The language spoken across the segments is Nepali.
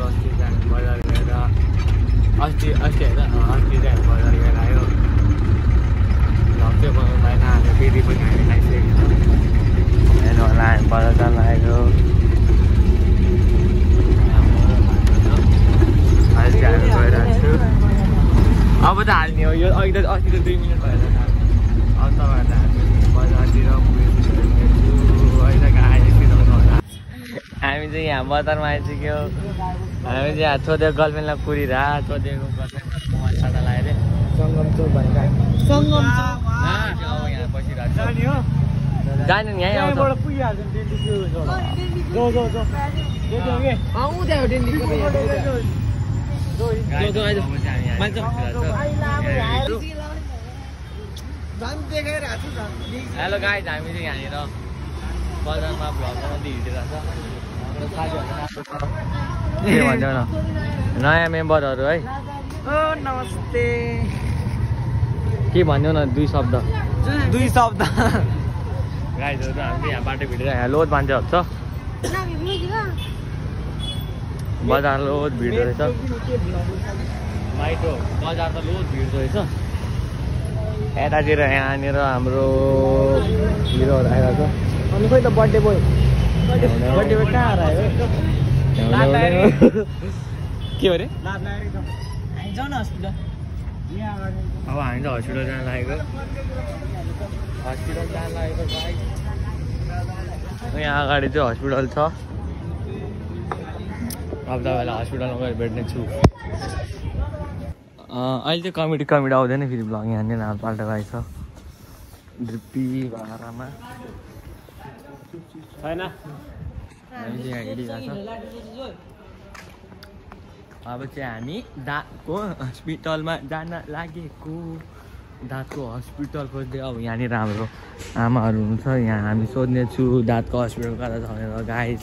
अस्ति चाहिँ बजार गएर अस्ति होइन अस्ति चाहिँ बजार गएर आयो लप्चे बनाउनु पाएन हाम्रो दिदी पनि हामी खाइसकेको छ हेर्नु होला हामी बजार जान लागेको अहिले चाहिँ हामी गइरहेको छु अब त हाल्ने हो यो अघि त अस्ति त 2 मिनट भएर अब तपाईँहरूलाई हामी बजारतिर पुगेको होइन आइसक्यो हामी चाहिँ यहाँ बजारमा आइसक्यो हामी चाहिँ यहाँ छोडेको गर्लफ्रेन्डलाई पुरिरह छोडेको गर्लफ्रेन्ड छाता लगाएर सङ्गम चोक भनेर सङ्गम अब यहाँ बसिरहेको छ जाने नि यहीँ आउँछ हेलो गाइज हामी चाहिँ यहाँनिर बजारमा भ्लग बनाउँदै हिँडिरहेको छ के भन्छ न नयाँ मेम्बरहरू है नमस्ते के भन्यो न 2 शब्द गाइजहरू त हामी यहाँ बाटो भिडेर यहाँ लोड मान्छेहरू छ बजार लोड भिड रहेछ माइटो बजार त लोड भिड रहेछ यतातिर यहाँनिर हाम्रो हिरोहरू आइरहेको छ अनि खोइ त बर्थडे बोय कहाँ आयो के अरे जाउँ न हस्पिटल अब हामी त हस्पिटल जान लागेको यहाँ अगाडि चाहिँ हस्पिटल छ अब तपाईँलाई हस्पिटलमा गएर भेट्ने छु अहिले चाहिँ कमेडी आउँदैन फेरि भ्लग यहाँनिर पाल्टा गएछ ड्रिप्पी भाडामा छैन हामी चाहिँ यहाँ हिँडिरहेको छ अब चाहिँ हामी दाँतको हस्पिटलमा जान लागेको दाँतको हस्पिटल खोज्दै अब यहाँनिर हाम्रो आमाहरू हुनुहुन्छ यहाँ हामी सोध्नेछु दाँतको हस्पिटल कता छ भनेर गाइज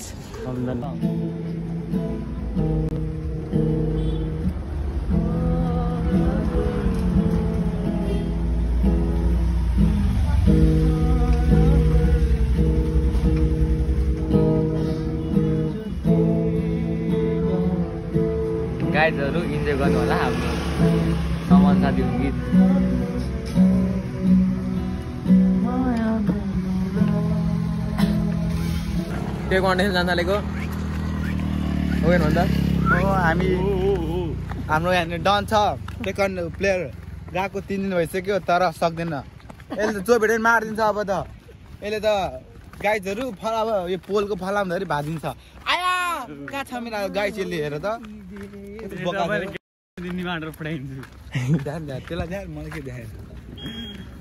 गाइजहरू इन्जोय गर्नु होला हाम्रो सामान साथी गीत के कन्डिसन जान थालेको हो भन्दा हामी हाम्रो यहाँनिर डन छ सेकेन्ड प्लेयर गएको 3 दिन भइसक्यो तर सक्दैन यसले त चोपेट मारिदिन्छ अब त यसले त गाइजहरू अब यो पोलको फलाउँदाखेरि भाजिन्छ आया कहाँ छ मेरो गाई चेली हेर त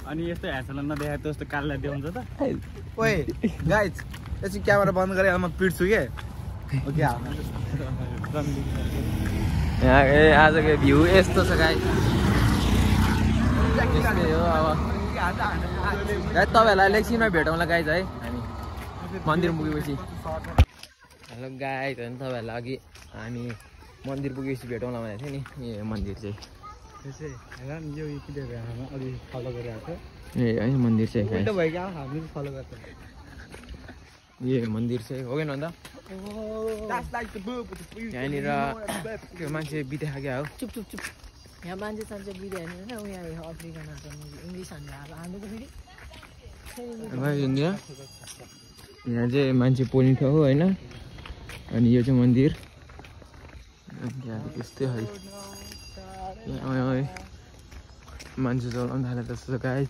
अनि यस्तो ह्यासला नदेखाएको जस्तो काललाई देखाउँछ त ओए गाइज यसो क्यामेरा बन्द गरेर म पिट्छु के आजको भ्यू यस्तो छ गाइज तपाईँहरूलाई इलेक्सनमा भेटौँला गाइज है हामी मन्दिर पुगेपछि हेलो गाइज होइन तपाईँहरूलाई अघि हामी मन्दिर पुगेपछि भेटौँला भनेको थियो नि यो मन्दिर चाहिँ ए है मन्दिर चाहिँ यो मन्दिर चाहिँ हो कि न त यहाँनिर त्यो मान्छे बितेखा क्या हो चुप यहाँ मान्छे सान्छे बित्यो होइन उहाँ अफ्रिकन इङ्ग्लिस हाम्रो त फेरि यहाँ चाहिँ मान्छे पोल्ने ठाउँ होइन अनि यो चाहिँ मन्दिर त्यस्तै है मान्छे चलाउनु थाले जस्तो गाई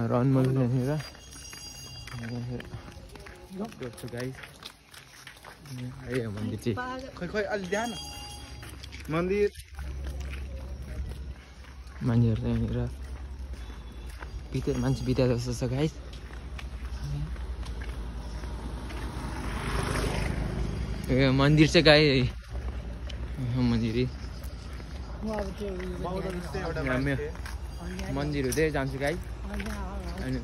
र अनमोल यहाँनिर गाई मन्दिर चाहिँ खै अलि ध्यान मन्दिर मान्छेहरू चाहिँ यहाँनिर मान्छे बिता जस्तो छ गाई ए मन्दिर चाहिँ गाई मन्दिर मन्दिर हुँदै जान्छु गाई अनि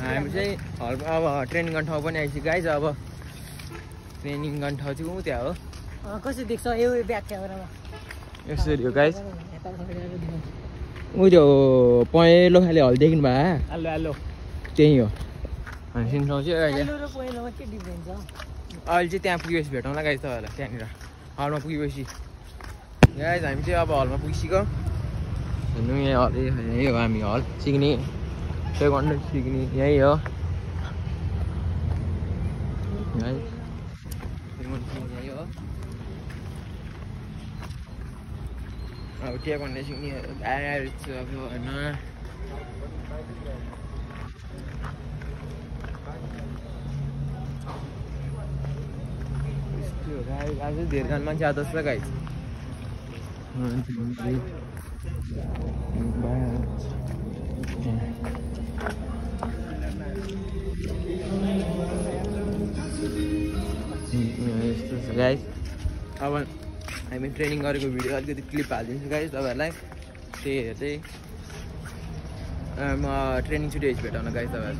हामी चाहिँ अब ट्रेनिङ गर्ने ठाउँ पनि आइसक्यो गाइज अब ट्रेनिङ गर्ने ठाउँ चाहिँ ऊ त्यहाँ हो कसरी देख्छ यो व्याख्या यसरी हो गाइज ऊ त्यो पहेँलो खाले हल देख्नु भयो हेलो त्यही हो अनि सिन्साउँछु अहिले पहिलो र पहिलोमा के डिफरेन्स छ अहिले चाहिँ त्यहाँ पुगेपछि भेटौँला गाइस तपाईँहरूलाई त्यहाँनिर हलमा पुगेपछि गाइस हामी चाहिँ अब हलमा पुगिसक्यो हेर्नु यहाँ हल यही हो हामी हल सिक्ने सेकेन्ड सिक्ने यही हो यही हो अब टेक्वान्डो सिक्ने आएर अब होइन आज धेरै मान्छे आएको जस्तो गाइस यस्तो छ गाइस अब हामी ट्रेनिङ गरेको भिडियो अलिकति क्लिप हालिदिन्छु गाइस तपाईँहरूलाई त्यही हेर चाहिँ म ट्रेनिङ छुट्टी भेटाउन गाइस तपाईँहरू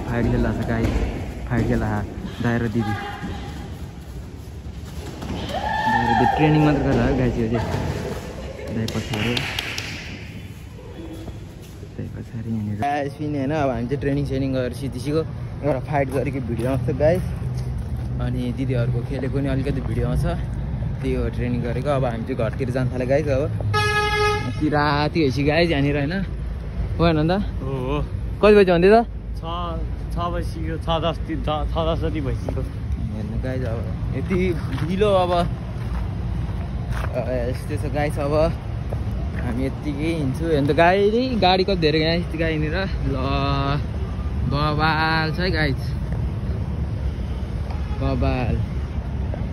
फाइट खेला था गाइस, फाइट खेला दायर दिदी ट्रेनिङ मात्र गरेर गाइस यो चाहिँ दाइ पछाडि यहाँनिर गाइस पनि होइन। अब हामी चाहिँ ट्रेनिङ गरेर सिधिसक्यो। एउटा फाइट गरेको भिडियो आउँछ गाइस, अनि दिदीहरूको खेलेको नि अलिकति भिडियो आउँछ। त्यही हो ट्रेनिङ गरेको। अब हामी चाहिँ घरतिर जान थाल्यो गाइस। अब राति भएपछि गाइस यहाँनिर होइन हो होइन त कति बजी भन्दै त 6 बजीसक्यो 6:10 जति भइसक्यो। हेर्नु गाइस अब यति ढिलो अब यस्तै छ गाइस। अब हामी यत्तिकै हिँड्छु। अन्त गाडी कति धेरै गाइस गाडीनिर ल बबाल छ है गाइस, बबाल।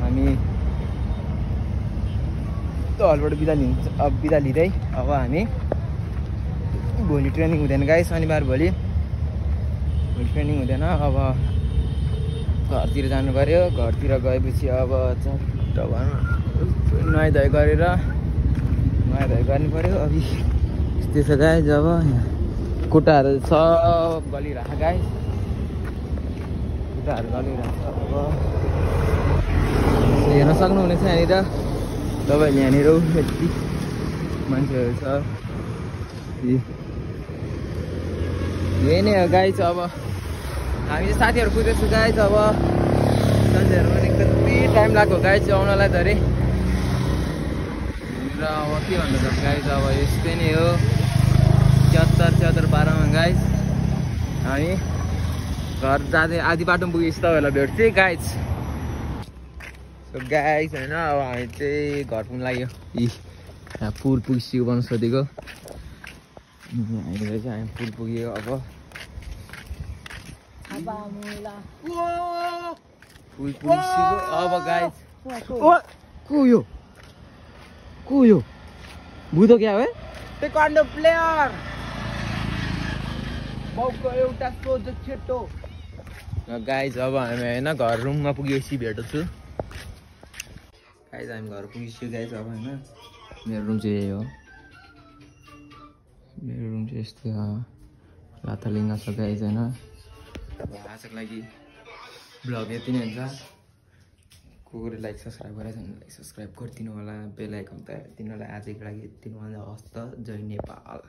हामी त्यो हलबाट बिदा लिँदै अब हामी भोलि ट्रेनिङ हुँदैन गाइस शनिबार भोलि ट्रेनिङ हुँदैन अब घरतिर जानु पर्यो घरतिर गएपछि अब चट्ट नुहाइधुवाइ गरेर नुहाइधुवाइ गर्नु पर्यो अब यस्तै छ गाइस अब यहाँ खुट्टाहरू सब गलिरहेको गाइस खुट्टाहरू गलिरहेको छ अब हेर्न सक्नुहुनेछ यहाँनिर तपाईँहरूले यहाँनिर यति मान्छेहरू छ यही नै हो गाइस अब हामी चाहिँ साथीहरू कुदेछु गाइस अब साथीहरू पनि कति टाइम लाग्यो गाइस आउनलाई धेरै र अब के भन्नु त गाइस अब यस्तै नै हो 74-12 गाइस हामी घर जाँदै आधी बाटोमा पुगेपछि तपाईँहरूलाई भेट्छु गाइस सो गाइस होइन अब हामी चाहिँ घर पुग्नु लाग्यो यहाँ पुल पुगिसक्यो वनस्पतिको हामीले चाहिँ हामी पुल पुग्यो अब पुल पुगिसक्यो अब गाइस को यो भूत क्या हो टेक्वान्डो प्लेयर बाउको एउटा सोझो छेटो गाइस अब हामी होइन घर रुममा पुगेपछि भेट्छु गाइस हामी घर पुगिसक्यो गाइस अब होइन मेरो रुम चाहिँ यही हो मेरो रुम चाहिँ यस्तै लाथालिङ्ग छ गाइस होइन अब आजको लागि ब्लग यति नै हुन्छ कोले लाइक सब्सक्राइब गरेछ भने लाइक सब्सक्राइब गरिदिनु होला बेल आइकन त दिनलाई आजको लागि यति नै हस्त जय नेपाल।